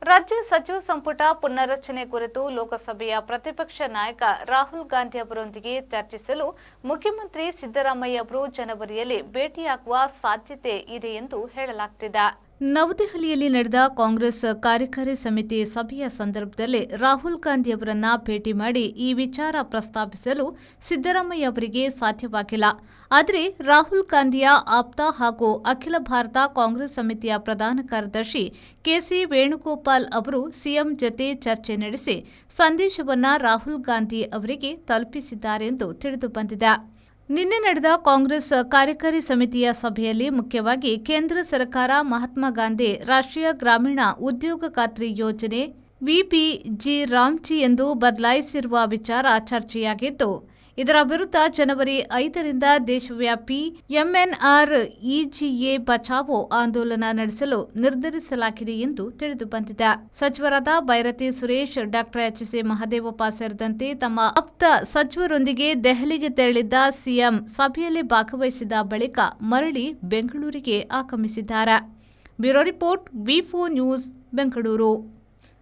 ರಾಜ್ಯ ಸಚಿವ ಸಂಪುಟ ಪುನರ್ರಚನೆ ಕುರಿತು ಲೋಕಸಭೆಯ ಪ್ರತಿಪಕ್ಷ ನಾಯಕ ರಾಹುಲ್ ಗಾಂಧಿ ಅವರೊಂದಿಗೆ ಚರ್ಚಿಸಲು ಮುಖ್ಯಮಂತ್ರಿ ಸಿದ್ದರಾಮಯ್ಯ ಅವರು ಜನವರಿಯಲ್ಲಿ ಭೇಟಿಯಾಗುವ ಸಾಧ್ಯತೆ ಇದೆ ಎಂದು ಹೇಳಲಾಗುತ್ತಿದೆ. ನವದೆಹಲಿಯಲ್ಲಿ ನಡೆದ ಕಾಂಗ್ರೆಸ್ ಕಾರ್ಯಕಾರಿ ಸಮಿತಿ ಸಭೆಯ ಸಂದರ್ಭದಲ್ಲಿ ರಾಹುಲ್ ಗಾಂಧಿ ಅವರನ್ನ ಭೇಟಿ ಮಾಡಿ ಈ ವಿಚಾರ ಪ್ರಸ್ತಾಪಿಸಲು ಸಿದ್ದರಾಮಯ್ಯ ಅವರಿಗೆ ಸಾಧ್ಯವಾಗಿಲ್ಲ. ಆದರೆ ರಾಹುಲ್ ಗಾಂಧಿಯ ಆಪ್ತ ಹಾಗೂ ಅಖಿಲ ಭಾರತ ಕಾಂಗ್ರೆಸ್ ಸಮಿತಿಯ ಪ್ರಧಾನ ಕಾರ್ಯದರ್ಶಿ ಕೆಸಿ ವೇಣುಗೋಪಾಲ್ ಅವರು ಸಿಎಂ ಜತೆ ಚರ್ಚೆ ನಡೆಸಿ ಸಂದೇಶವನ್ನ ರಾಹುಲ್ ಗಾಂಧಿ ಅವರಿಗೆ ತಲುಪಿಸಿದ್ದಾರೆ ಎಂದು ತಿಳಿದುಬಂದಿದೆ. ನಿನ್ನೆ ನಡೆದ ಕಾಂಗ್ರೆಸ್ ಕಾರ್ಯಕಾರಿ ಸಮಿತಿಯ ಸಭೆಯಲ್ಲಿ ಮುಖ್ಯವಾಗಿ ಕೇಂದ್ರ ಸರ್ಕಾರ ಮಹಾತ್ಮ ಗಾಂಧಿ ರಾಷ್ಟ್ರೀಯ ಗ್ರಾಮೀಣ ಉದ್ಯೋಗ ಖಾತ್ರಿ ಯೋಜನೆ ವಿಬಿಜಿ ರಾಮ್ಜಿ ಎಂದು ಬದಲಾಯಿಸಿರುವ ವಿಚಾರ ಚರ್ಚೆಯಾಗಿದ್ದು, ಇದರ ವಿರುದ್ಧ ಜನವರಿ 5ರಿಂದ ದೇಶವ್ಯಾಪಿ ಎಂಎನ್ಆರ್ಇಜಿಎ ಬಚಾವೋ ಆಂದೋಲನ ನಡೆಸಲು ನಿರ್ಧರಿಸಲಾಗಿದೆ ಎಂದು ತಿಳಿದುಬಂದಿದೆ. ಸಚಿವರಾದ ಬೈರತಿ ಸುರೇಶ್, ಡಾ.ಎಚ್.ಸಿ. ಮಹದೇವಪ್ಪ ಸೇರಿದಂತೆ ತಮ್ಮ ಆಪ್ತ ಸಚಿವರೊಂದಿಗೆ ದೆಹಲಿಗೆ ತೆರಳಿದ್ದ ಸಿಎಂ ಸಭೆಯಲ್ಲಿ ಭಾಗವಹಿಸಿದ ಬಳಿಕ ಮರಳಿ ಬೆಂಗಳೂರಿಗೆ ಆಗಮಿಸಿದ್ದಾರೆ. ಬ್ಯೂರೋ ರಿಪೋರ್ಟ್, ವಿ4 ನ್ಯೂಸ್, ಬೆಂಗಳೂರು.